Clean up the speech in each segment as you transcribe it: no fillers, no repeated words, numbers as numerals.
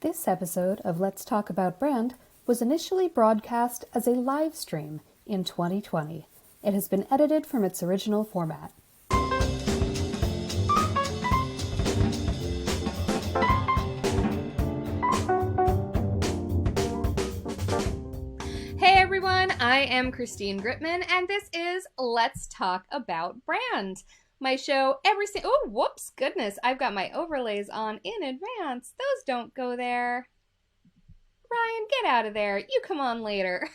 This episode of Let's Talk About Brand was initially broadcast as a live stream in 2020. It has been edited from its original format. Hey everyone, I am Christine Gritman, and this is Let's Talk About Brand. My show I've got my overlays on in advance. Those don't go there. Ryan, get out of there. You come on later.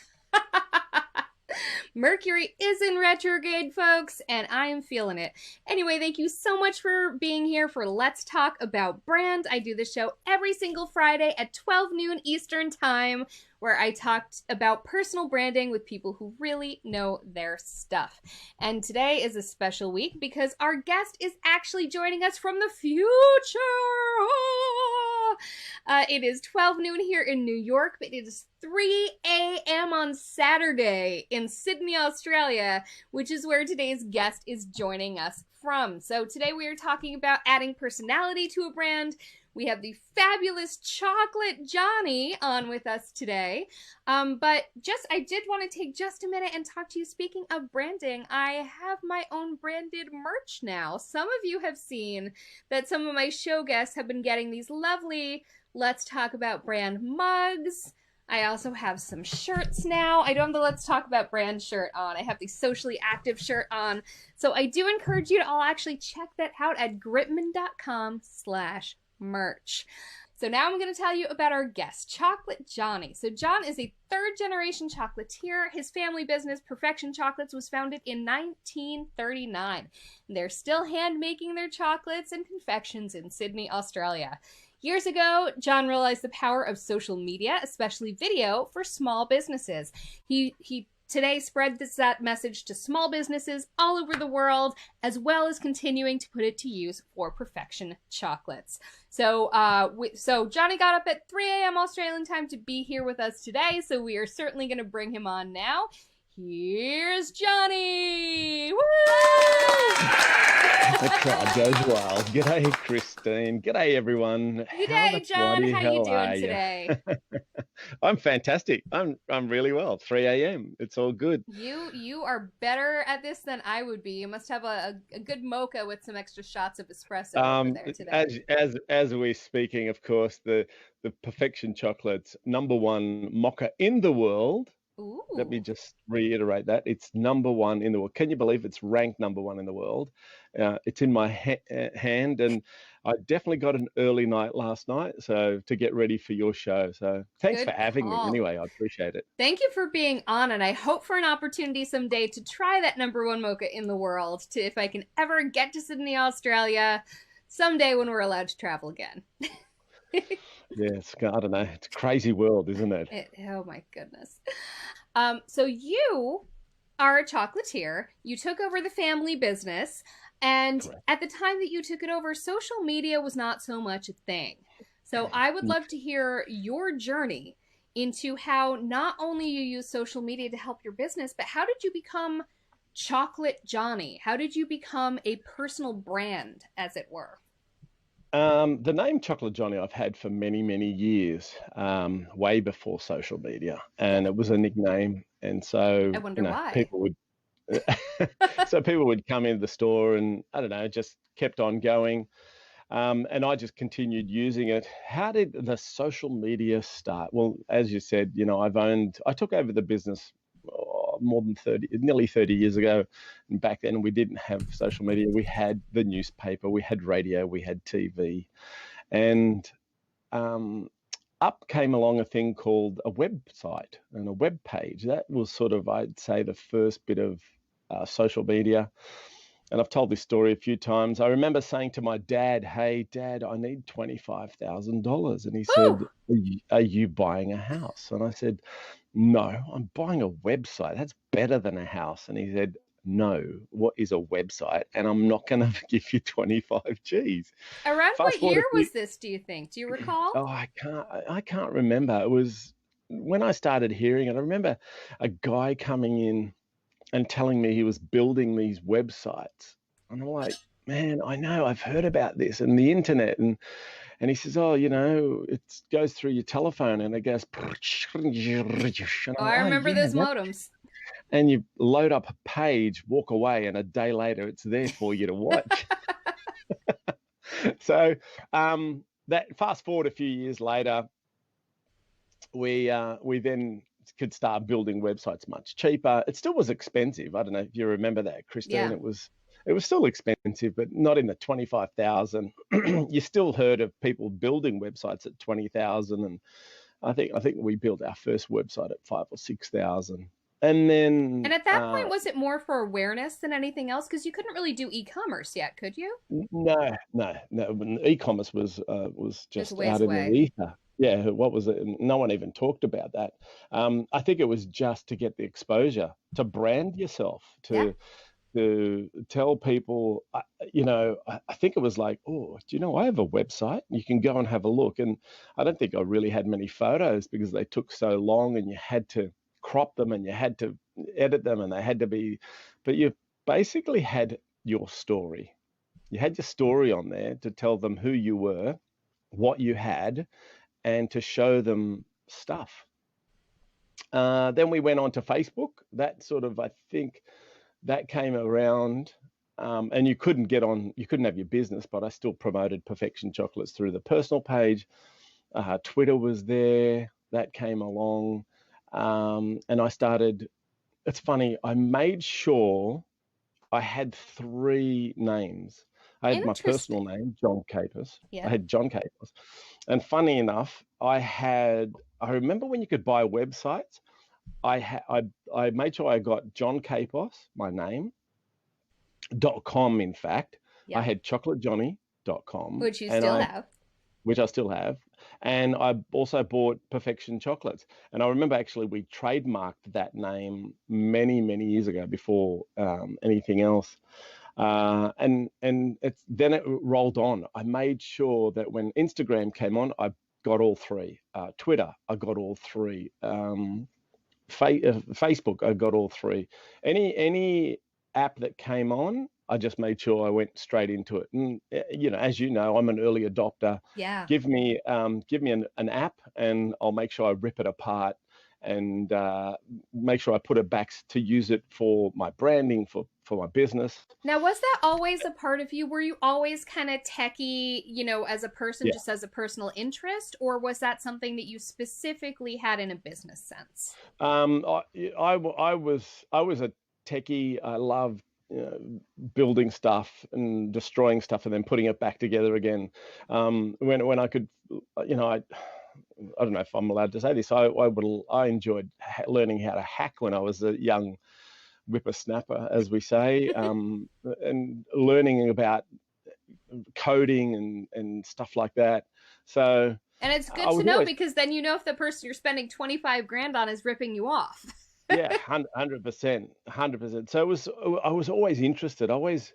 Mercury is in retrograde, folks, and I am feeling it. Anyway, thank you so much for being here for Let's Talk About Brand. I do the show every single Friday at 12 noon Eastern Time, where I talked about personal branding with people who really know their stuff. And today is a special week because our guest is actually joining us from the future. It is 12 noon here in New York, but it is 3 a.m. on Saturday in Sydney, Australia, which is where today's guest is joining us from. So today we are talking about adding personality to a brand. We have the fabulous Chocolate Johnny on with us today. I did want to take just a minute and talk to you. Speaking of branding, I have my own branded merch now. Some of you have seen that some of my show guests have been getting these lovely Let's Talk About Brand mugs. I also have some shirts now. I don't have the Let's Talk About Brand shirt on. I have the Socially Active shirt on. So I do encourage you to all actually check that out at gritman.com/merch. So now I'm going to tell you about our guest, Chocolate Johnny. So John is a third-generation chocolatier. His family business, Perfection Chocolates, was founded in 1939. They're still hand-making their chocolates and confections in Sydney, Australia. Years ago, John realized the power of social media, especially video, for small businesses. He today spread that message to small businesses all over the world, as well as continuing to put it to use for Perfection Chocolates. So Johnny got up at 3 a.m. Australian time to be here with us today, so we are certainly going to bring him on now. Here's Johnny! Woo! The crowd goes wild. G'day, Christine. G'day, everyone. G'day, John. How you doing today? I'm fantastic. I'm really well. 3 a.m. It's all good. You are better at this than I would be. You must have a good mocha with some extra shots of espresso over there today. As we're speaking, of course, the Perfection Chocolates #1 mocha in the world. Ooh. Let me just reiterate that. It's #1 in the world. Can you believe it's ranked #1 in the world? It's in my hand, and I definitely got an early night last night to get ready for your show. So thanks for having me. Anyway, I appreciate it. Thank you for being on, and I hope for an opportunity someday to try that #1 mocha in the world, if I can ever get to Sydney, Australia, someday when we're allowed to travel again. Yes, I don't know. It's a crazy world, isn't it? Oh my goodness. So you are a chocolatier. You took over the family business, and Correct. At the time that you took it over, social media was not so much a thing. So I would love to hear your journey into how not only you use social media to help your business, but how did you become Chocolate Johnny? How did you become a personal brand, as it were? The name Chocolate Johnny I've had for many, many years, way before social media, and it was a nickname. And so I wonder why. People would come into the store, and I don't know, just kept on going, and I just continued using it. How did the social media start? Well, as you said, I took over the business nearly 30 years ago. And back then we didn't have social media. We had the newspaper, we had radio, we had TV. And up came along a thing called a website and a web page. That was sort of, I'd say, the first bit of social media. And I've told this story a few times. I remember saying to my dad, "Hey, Dad, I need $25,000. And he said, "Are you buying a house?" And I said, "No, I'm buying a website. That's better than a house." And he said, "No, what is a website? And I'm not going to give you 25 G's." Around what year was this, do you think? Do you recall? Oh, I can't remember. It was when I started hearing it. I remember a guy coming in and telling me he was building these websites. And I'm like, man, I know, I've heard about this and the internet. And And he says, oh, it goes through your telephone and it goes, and Oh, I'm I like, oh remember yeah, those modems. and you load up a page, walk away, and a day later it's there for you to watch. So that fast forward a few years later, we then could start building websites much cheaper. It still was expensive. I don't know if you remember that, Christine. Yeah. It was still expensive, but not in the 25,000. You still heard of people building websites at 20,000, and I think we built our first website at 5 or 6,000. And And then at that point, was it more for awareness than anything else? Because you couldn't really do e-commerce yet, could you? no, no, no. When e-commerce was It was a just ways out in the away. ether. Yeah, what was it? No one even talked about that. I think it was just to get the exposure, to brand yourself, Yeah. to tell people. I think it was like, oh, do you know I have a website? You can go and have a look. And I don't think I really had many photos because they took so long, and you had to crop them and you had to edit them, and they had to be. But you basically had your story. You had your story on there to tell them who you were, what you had, and to show them stuff. Then we went on to Facebook. That sort of, I think, that came around, and you couldn't have your business, but I still promoted Perfection Chocolates through the personal page. Twitter was there. That came along, and I started. It's funny. I made sure I had three names. I had my Interesting. personal name, John Capers. I Yeah. had John Capers. And funny enough, I remember when you could buy websites, I made sure I got John Capos, my name, .com, in fact. I Yep. had chocolatejohnny.com, Which you still have. which I still have. And I also bought Perfection Chocolates. And I remember actually we trademarked that name many, many years ago before anything else. And then it rolled on. I made sure that when Instagram came on, I got all three. Twitter, I got all three. Facebook, I got all three. Any app that came on, I just made sure I went straight into it. And as you know, I'm an early adopter. Yeah. Give me an app, and I'll make sure I rip it apart and make sure I put it back to use it for my branding, for my business. Now, was that always a part of you? Were you always kind of techie, as a person, Yeah. just as a personal interest? Or was that something that you specifically had in a business sense? I was a techie. I loved building stuff and destroying stuff and then putting it back together again. When I could, I don't know if I'm allowed to say this. I enjoyed learning how to hack when I was a young whippersnapper, as we say, and learning about coding and stuff like that. So And it's good I to was know always, because then you know if the person you're spending 25 grand on is ripping you off. yeah, 100%, 100%. So I was always interested. I always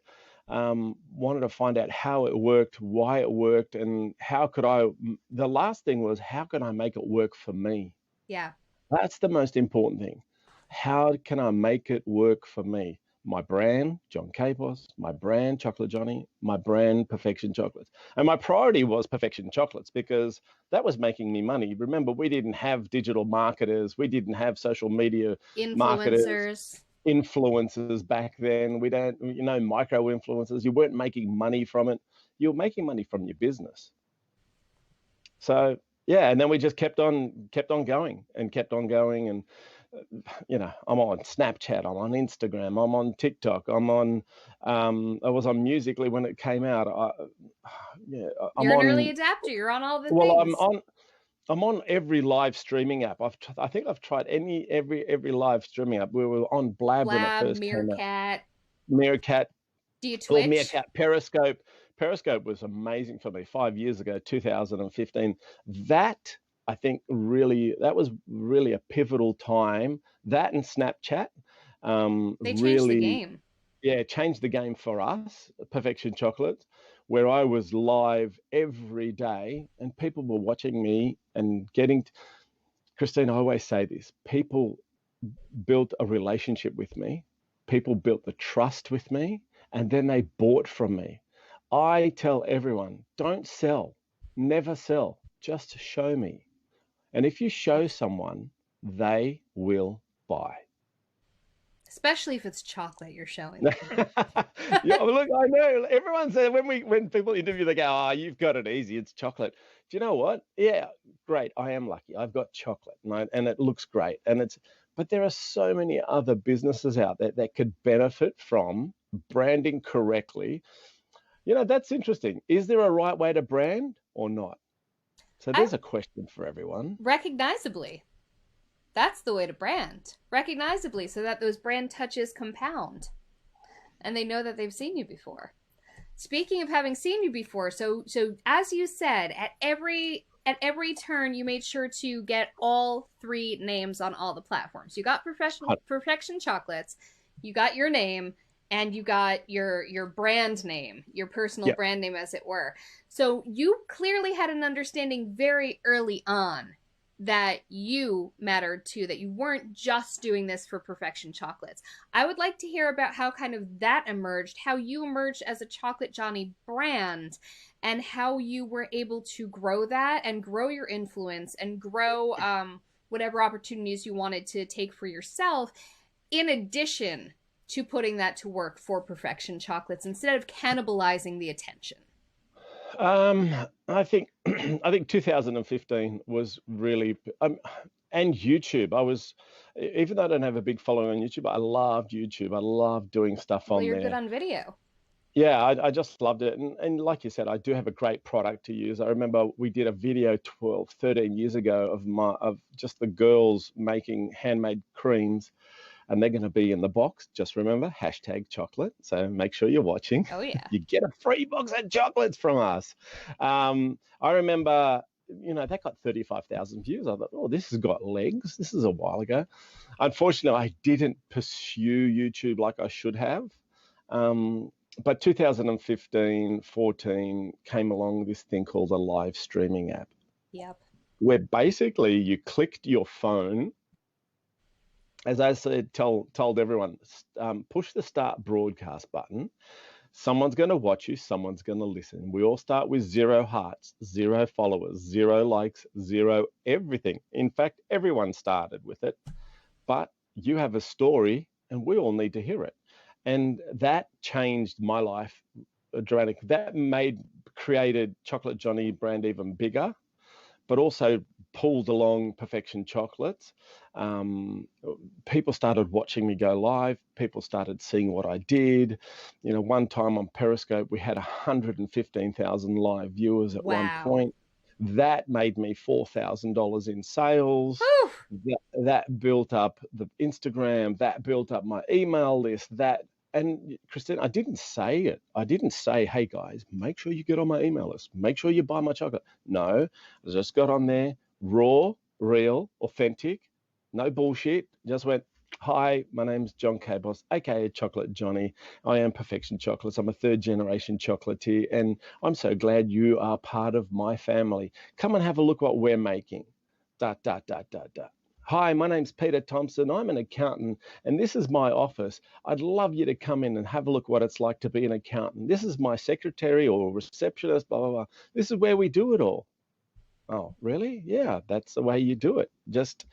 wanted to find out how it worked, why it worked, and how could the last thing was, how can I make it work for me? Yeah. That's the most important thing. How can I make it work for me? My brand, John Capos, my brand, Chocolate Johnny, my brand, Perfection Chocolates. And my priority was Perfection Chocolates because that was making me money. Remember, we didn't have digital marketers, we didn't have social media marketers, Influencers. influencers back then. We don't, micro influencers. You weren't making money from it. You were making money from your business. So yeah, and then we just kept on going and kept on going. And I'm on Snapchat, I'm on Instagram, I'm on TikTok, I was on Musically when it came out. Yeah, I'm You're an early on. adapter. You're on all the Well, I'm things. on. I'm on every live streaming app. I think I've tried every live streaming app. We were on Blab when it Blab, first came out. Meerkat. Meerkat, Do you or Twitch? Meerkat, Periscope. Periscope was amazing for me 5 years ago, 2015. That that was really a pivotal time. That and Snapchat They changed the really, game. yeah, changed the game for us, Perfection Chocolate, where I was live every day and people were watching me and Christine, I always say this, people built a relationship with me, people built the trust with me, and then they bought from me. I tell everyone, don't sell. Never sell, just show me. And if you show someone, they will buy. Especially if it's chocolate you're showing them. Yeah, well, look, I know everyone says when people interview, they go, "Oh, you've got it easy. It's chocolate." Do you know what? Yeah, great. I am lucky. I've got chocolate, and it looks great. But there are so many other businesses out there that could benefit from branding correctly. That's interesting. Is there a right way to brand or not? So I there's a question for everyone. recognizably. That's the way to brand. Recognizably, so that those brand touches compound and they know that they've seen you before. Speaking of having seen you before, so as you said, at every turn you made sure to get all three names on all the platforms. You got professional perfection chocolates, you got your name, and you got your brand name, your personal Yeah. brand name as it were. So you clearly had an understanding very early on that you mattered too, that you weren't just doing this for perfection chocolates. I would like to hear about how kind of that emerged, how you emerged as a Chocolate Johnny brand, and how you were able to grow that and grow your influence and grow whatever opportunities you wanted to take for yourself, in addition to putting that to work for perfection chocolates instead of cannibalizing the attention. I think I think 2015 was really, and YouTube. Even though I don't have a big following on YouTube, I loved YouTube. I loved doing stuff Well, on you're good there. on video. Yeah, I just loved it. And like you said, I do have a great product to use. I remember we did a video 12, 13 years ago of just the girls making handmade creams, and they're going to be in the box. Just remember, #chocolate. So make sure you're watching. Oh yeah. You get a free box of chocolates from us. I remember, that got 35,000 views. I thought, oh, this has got legs. This is a while ago. Unfortunately, I didn't pursue YouTube like I should have. But 2015, 14 came along this thing called a live streaming app, Yep. where basically you clicked your phone, as I said, told everyone, push the start broadcast button. Someone's going to watch you, someone's going to listen. We all start with 0 hearts, 0 followers, 0 likes, 0 everything. In fact, everyone started with it, but you have a story and we all need to hear it. And that changed my life dramatically. That created Chocolate Johnny brand even bigger, but also pulled along Perfection Chocolates. Um, People started watching me go live. People started seeing what I did. One time on Periscope, we had 115,000 live viewers at one Wow. point. That made me $4,000 in sales. Whew. That built up the Instagram. That built up my email list. And Christine, I didn't say it. I didn't say, hey guys, make sure you get on my email list. Make sure you buy my chocolate. No, I just got on there, raw, real, authentic, no bullshit. Just went, hi, my name's John Cabos, aka Chocolate Johnny. I am Perfection Chocolates. I'm a 3rd generation chocolatier, and I'm so glad you are part of my family. Come and have a look what we're making. Dot, dot, dot, dot, dot. Hi, my name's Peter Thompson. I'm an accountant, and this is my office. I'd love you to come in and have a look what it's like to be an accountant. This is my secretary or receptionist, blah, blah, blah. This is where we do it all. Oh, really? Yeah, that's the way you do it. Just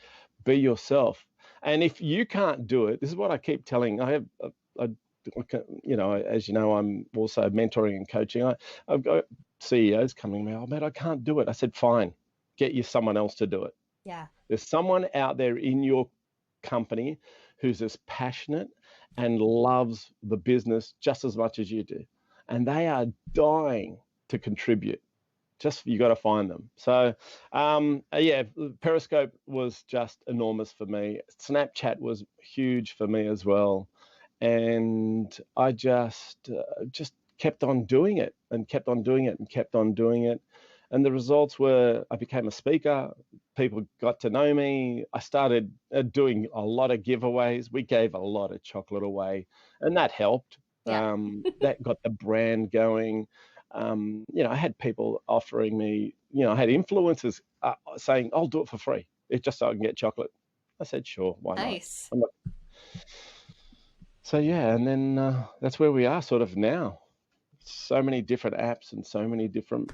be yourself. And if you can't do it, this is what I keep telling. As you know, I'm also mentoring and coaching. I've got CEOs coming to me, oh, man, I can't do it. I said, fine, get you someone else to do it. Yeah. There's someone out there in your company who's as passionate and loves the business just as much as you do. And they are dying to contribute. Just you got to find them. So, yeah, Periscope was just enormous for me. Snapchat was huge for me as well. And I just kept on doing it and kept on doing it and kept on doing it. And the results were I became a speaker. People got to know me. I started doing a lot of giveaways. We gave a lot of chocolate away, and that helped. Yeah. That got the brand going. I had people offering me, I had influencers saying, I'll do it for free. It's just so I can get chocolate. I said, sure, why not? Nice. So, yeah, and then that's where we are sort of now. So many different apps and so many different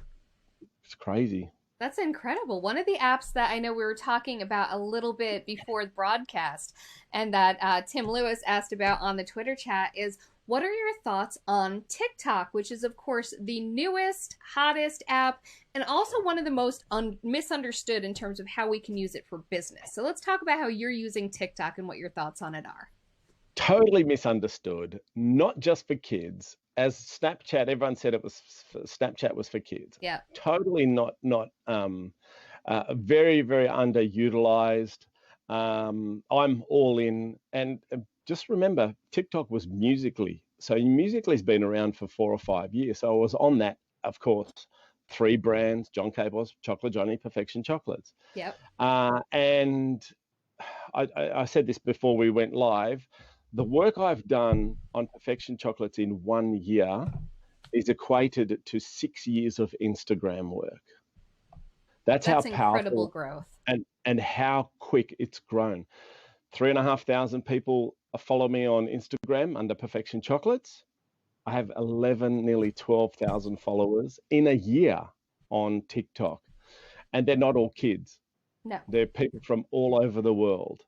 It's crazy. That's incredible. One of the apps that I know we were talking about a little bit before the broadcast and that Tim Lewis asked about on the Twitter chat is what are your thoughts on TikTok, which is, of course, the newest, hottest app and also one of the most misunderstood in terms of how we can use it for business. So let's talk about how you're using TikTok and what your thoughts on it are. Totally misunderstood, not just for kids. As Snapchat, everyone said Snapchat was for kids. Yeah, Totally not very, very underutilized. I'm all in. And just remember, TikTok was Musically. So Musically's been around for 4 or 5 years. So I was on that, of course, three brands, John Capos, Chocolate Johnny, Perfection Chocolates. yep. And I said this before we went live. The work I've done on Perfection Chocolates in 1 year is equated to 6 years of Instagram work. That's how That's incredible powerful growth. and how quick it's grown. 3,500 people follow me on Instagram under Perfection Chocolates. I have 11, nearly 12,000 followers in a year on TikTok. And they're not all kids. No. They're people from all over the world.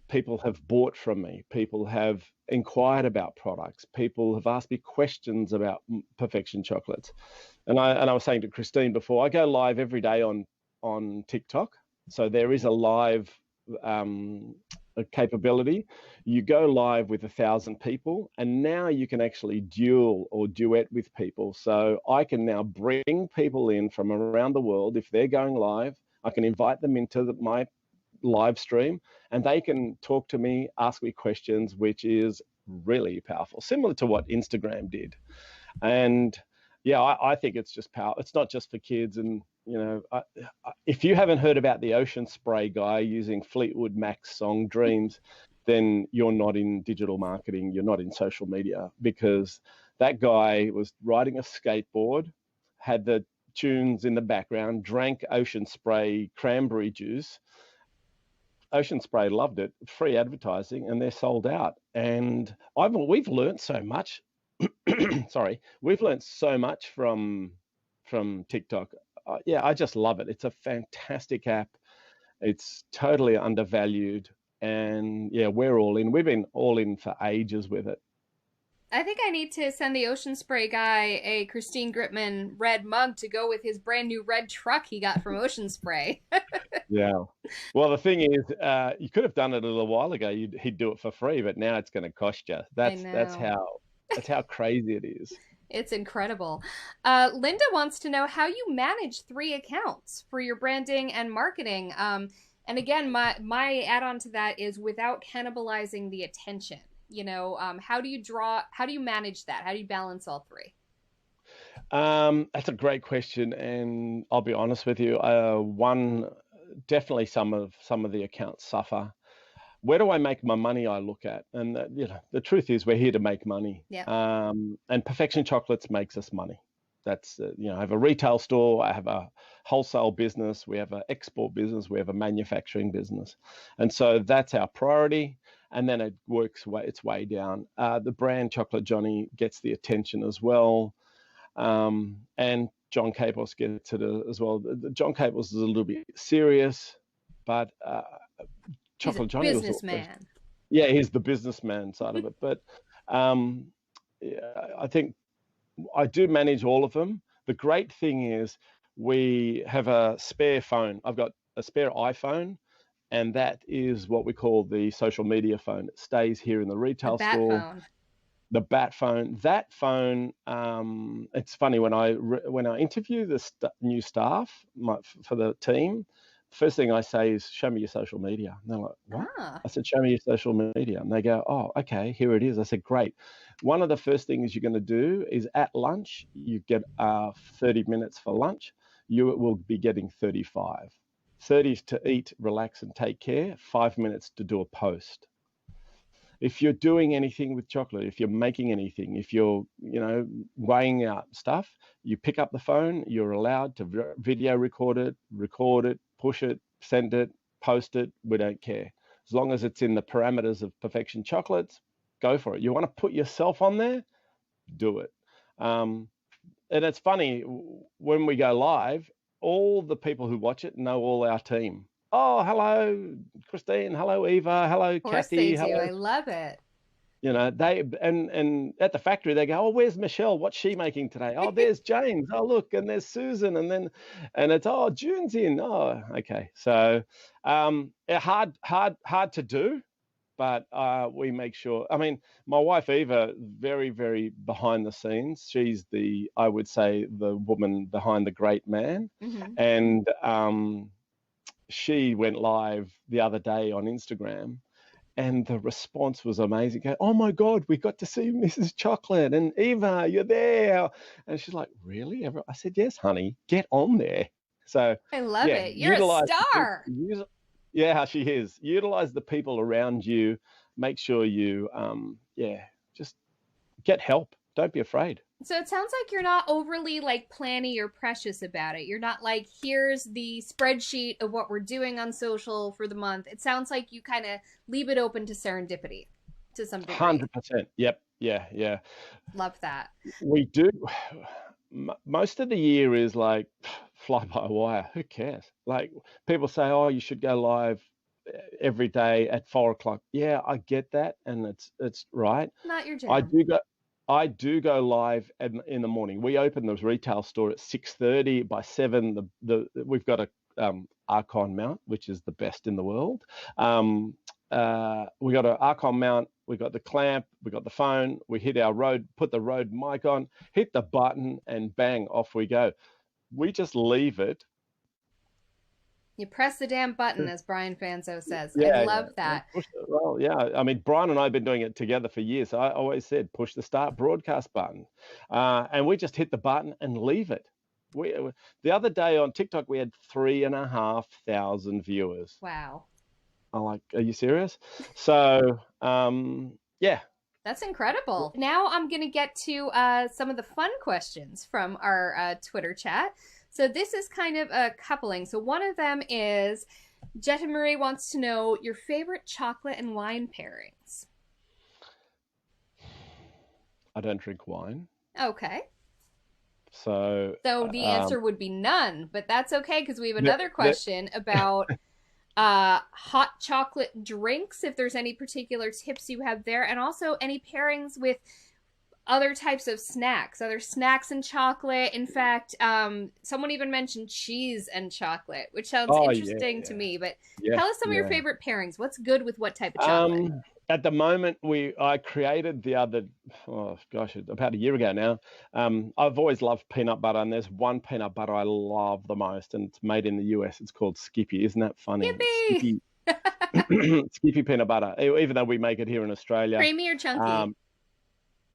People have bought from me. People have inquired about products. People have asked me questions about Perfection Chocolates. And I was saying to Christine before, I go live every day on TikTok. So there is a live capability. You go live with 1,000 people, and now you can actually duel or duet with people. So I can now bring people in from around the world. If they're going live, I can invite them into my live stream and they can talk to me, ask me questions, which is really powerful, similar to what Instagram did. And yeah, I think it's just power. It's not just for kids. And, if you haven't heard about the Ocean Spray guy using Fleetwood Mac's song Dreams, then you're not in digital marketing. You're not in social media, because that guy was riding a skateboard, had the tunes in the background, drank Ocean Spray cranberry juice. Ocean Spray loved it, free advertising, and they're sold out. And we've learned so much. Sorry, we've learned so much from TikTok. Yeah, I just love it. It's a fantastic app. It's totally undervalued, and yeah, we're all in. We've been all in for ages with it. I think I need to send the Ocean Spray guy a Christine Gritman red mug to go with his brand new red truck he got from Ocean Spray. Yeah. Well, the thing is, you could have done it a little while ago. He'd do it for free, but now it's going to cost you. I That's know. how crazy it is. It's incredible. Linda wants to know how you manage three accounts for your branding and marketing. And again, my add on to that is without cannibalizing the attention. How do you manage that? How do you balance all three? That's a great question, and I'll be honest with you. Definitely some of the accounts suffer. Where do I make my money? I look at, and the truth is, we're here to make money. Yeah. And Perfection Chocolates makes us money. That's I have a retail store, I have a wholesale business, we have an export business, we have a manufacturing business, and so that's our priority. And then it works its way down. The brand Chocolate Johnny gets the attention as well, and John Capos gets it as well. John Capos is a little bit serious, but He's a Chocolate Johnny was also, businessman. yeah, he's the businessman side of it. But yeah, I think I do manage all of them. The great thing is we have a spare phone. I've got a spare iPhone, and that is what we call the social media phone. It stays here in the The retail bat store. phone. The bat phone. That phone. It's funny when I interview the new staff for the team. First thing I say is, show me your social media. And they're like, what? Ah, I said, show me your social media. And they go, oh, okay, here it is. I said, great. One of the first things you're going to do is at lunch, you get 30 minutes for lunch. You will be getting 35. 30 to eat, relax, and take care. 5 minutes to do a post. If you're doing anything with chocolate, if you're making anything, if you're, weighing out stuff, you pick up the phone, you're allowed to video record it, push it, send it, post it. We don't care. As long as it's in the parameters of Perfection Chocolates, go for it. You want to put yourself on there, do it. and it's funny when we go live, all the people who watch it know all our team. Oh, hello, Christine. Hello, Eva. Hello, Of course they Kathy. do. Hello. I love it. They and at the factory they go, oh, where's Michelle? What's she making today? Oh, there's James. Oh, look, and there's Susan, and it's oh, June's in. Oh, okay. So, hard to do, but we make sure. I mean, my wife Eva, very, very behind the scenes. She's I would say, the woman behind the great man, Hmm. and she went live the other day on Instagram, and the response was amazing. Go, oh my God, we got to see Mrs. Chocolate and Eva, you're there. And she's like, really? I said, yes, honey, get on there. So, I love yeah, it. You're a utilize the people. star. Yeah, she is. Utilize the people around you. Make sure you, just get help. Don't be afraid. So it sounds like you're not overly like planny or precious about it. You're not like, here's the spreadsheet of what we're doing on social for the month. It sounds like you kind of leave it open to serendipity to some degree. 100%. Yep. Yeah. Yeah. Love that. We do. Most of the year is like fly by wire. Who cares? Like people say, oh, you should go live every day at 4 o'clock. Yeah, I get that, and it's right. Not your I jam. do go. I do go live in the morning. We open the retail store at 6:30. By 7, we've got a Archon mount, which is the best in the world. We got an Archon mount. We got the clamp. We got the phone. We hit our Rode, put the Rode mic on, hit the button, and bang, off we go. We just leave it. You press the damn button, as Brian Fanzo says. I Yeah, love yeah. that. Well, yeah. I mean, Brian and I have been doing it together for years. So I always said, push the start broadcast button, and we just hit the button and leave it. The other day on TikTok we had 3,500 viewers. Wow. I'm like, are you serious? So, yeah. That's incredible. Now I'm going to get to some of the fun questions from our Twitter chat. So this is kind of a coupling. So one of them is Jetta Marie wants to know your favorite chocolate and wine pairings. I don't drink wine. Okay. So, So the answer would be none, but that's okay because we have the, another the, question about hot chocolate drinks, if there's any particular tips you have there, and also any pairings with other types of snacks, other snacks and chocolate. In fact, someone even mentioned cheese and chocolate, which sounds oh, interesting to me. But yeah, tell us some of your yeah. favorite pairings. What's good with what type of chocolate? At the moment, I created about a year ago now. I've always loved peanut butter, and there's one peanut butter I love the most, and it's made in the US. It's called Skippy. Isn't that funny? Yippee! Skippy, Skippy peanut butter. Even though we make it here in Australia, Creamy or chunky?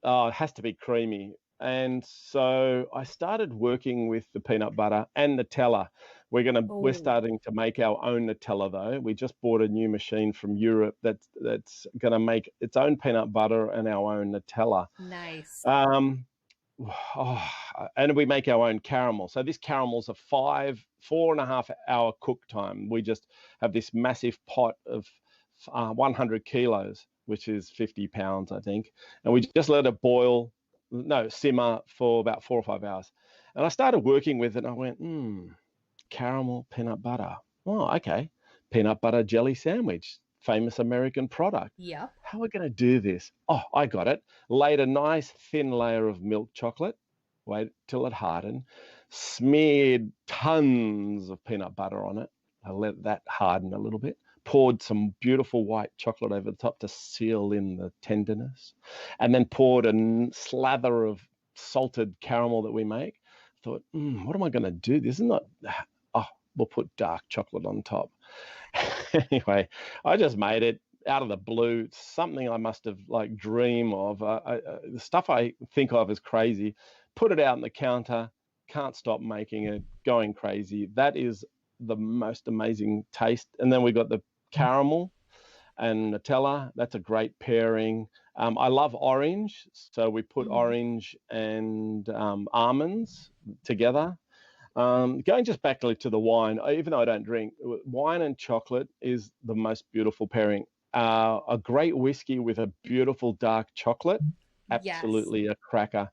oh, it has to be creamy. And so I started working with the peanut butter and Nutella. We're Oh, starting to make our own Nutella though. We just bought a new machine from Europe that's going to make its own peanut butter and our own Nutella. nice. Um, oh, and we make our own caramel. So this caramel's a 4.5 hour cook time. We just have this massive pot of 100 kilos, which is 50 pounds, I think. And we just let it simmer for about 4 or 5 hours. And I started working with it and I went, caramel peanut butter. Oh, okay. Peanut butter jelly sandwich, famous American product. Yep. How are we going to do this? Oh, I got it. Laid a nice thin layer of milk chocolate, wait till it hardened, smeared tons of peanut butter on it. I let that harden a little bit, poured some beautiful white chocolate over the top to seal in the tenderness, and then poured a slather of salted caramel that we make. Thought, what am I going to do? This is not, we'll put dark chocolate on top. Anyway, I just made it out of the blue. Something I must have like dream of. The stuff I think of as crazy. Put it out on the counter. Can't stop making it. Going crazy. That is the most amazing taste. And then we got the caramel and Nutella. That's a great pairing. I love orange, so we put orange and almonds together. Going just back to the wine, even though I don't drink, wine and chocolate is the most beautiful pairing. A great whiskey with a beautiful dark chocolate Yes. absolutely a cracker.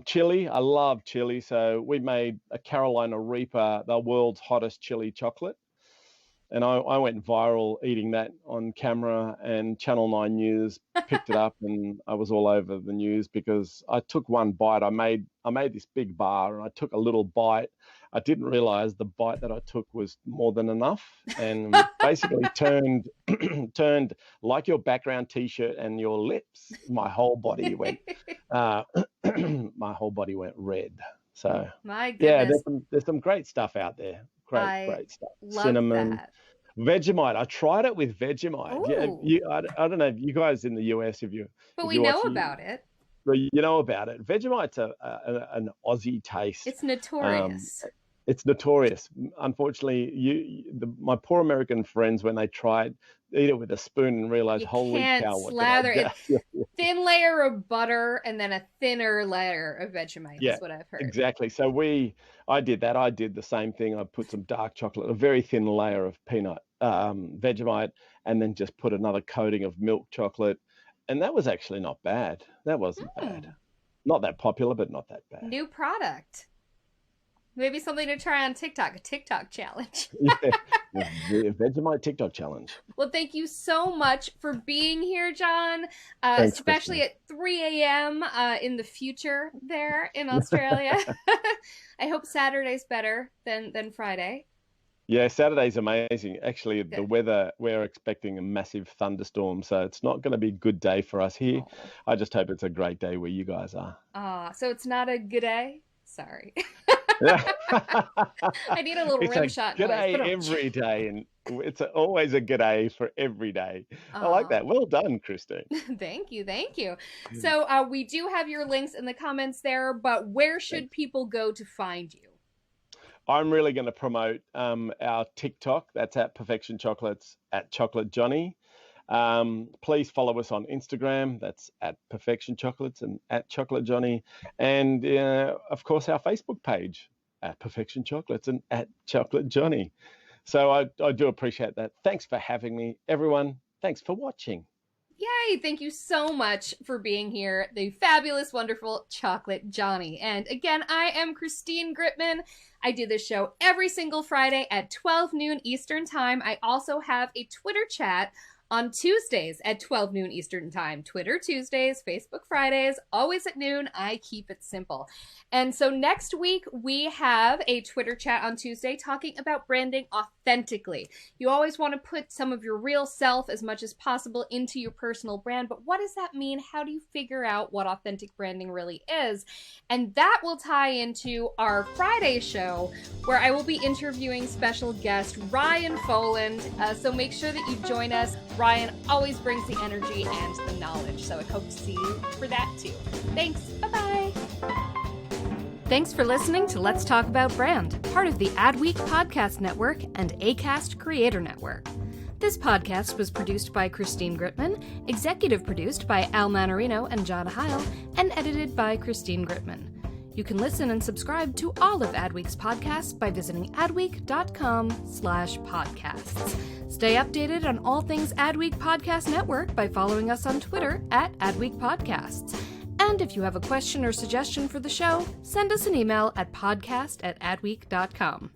Chili, I love chili. So we made a Carolina Reaper, the world's hottest chili chocolate. And I went viral eating that on camera, and Channel 9 News picked it up, and I was all over the news because I took one bite. I made this big bar, and I took a little bite. I didn't realize the bite that I took was more than enough, and basically turned turned like your background t-shirt and your lips. My whole body went uh, my whole body went red. So My yeah, goodness. there's some great stuff out there. I Great stuff. love Cinnamon, that. Vegemite. I tried it with Vegemite. Yeah, Oh, I don't know. You guys in the US, but if we you know watch, about it. well, you know about it. Vegemite's an Aussie taste. It's Um, notorious. it's notorious. Unfortunately, my poor American friends, when they try it, eat it with a spoon and realize, You holy can't cow, what did I slather do? it. Thin layer of butter and then a thinner layer of Vegemite Yeah, is what I've heard. exactly. So I did that. I did the same thing. I put some dark chocolate, a very thin layer of peanut Vegemite, and then just put another coating of milk chocolate. And that was actually not bad. That wasn't bad. Hmm. Not that popular, but not that bad. New product. Maybe something to try on TikTok, a TikTok challenge. Yeah, the Vegemite TikTok challenge. Well, thank you so much for being here, John, Thanks, especially Christina. at 3 a.m. In the future there in Australia. I hope Saturday's better than Friday. Yeah, Saturday's amazing. Actually, the Good. weather, we're expecting a massive thunderstorm, so it's not going to be a good day for us here. Oh. I just hope it's a great day where you guys are. So it's not a good day? Sorry. Yeah. I need a little It's rim a shot good noise. day But every day, and it's always a good day for every day. I like oh, that. Well done, Christine. thank you, thank you. So we do have your links in the comments there, but where should Thanks. people go to find you? I'm really going to promote our TikTok. That's at Perfection Chocolates at Chocolate Johnny. Please follow us on Instagram. That's at Perfection Chocolates and at Chocolate Johnny. And of course, our Facebook page at Perfection Chocolates and at Chocolate Johnny. So I do appreciate that. Thanks for having me, everyone. Thanks for watching. Yay! Thank you so much for being here, the fabulous, wonderful Chocolate Johnny. And again, I am Christine Gritman. I do this show every single Friday at 12 noon Eastern Time. I also have a Twitter chat on Tuesdays at 12 noon Eastern Time. Twitter Tuesdays, Facebook Fridays, always at noon. I keep it simple. And so next week, we have a Twitter chat on Tuesday talking about branding authentically. You always want to put some of your real self as much as possible into your personal brand, but what does that mean? How do you figure out what authentic branding really is? And that will tie into our Friday show, where I will be interviewing special guest Ryan Foland. So make sure that you join us. Ryan always brings the energy and the knowledge, so I hope to see you for that too. Thanks. Bye-bye. Thanks for listening to Let's Talk About Brand, part of the Adweek Podcast Network and Acast Creator Network. This podcast was produced by Christine Gritman, executive produced by Al Manarino and John Heil, and edited by Christine Gritman. You can listen and subscribe to all of Adweek's podcasts by visiting adweek.com/podcasts. Stay updated on all things Adweek Podcast Network by following us on Twitter at Adweek Podcasts. And if you have a question or suggestion for the show, send us an email at podcast@adweek.com.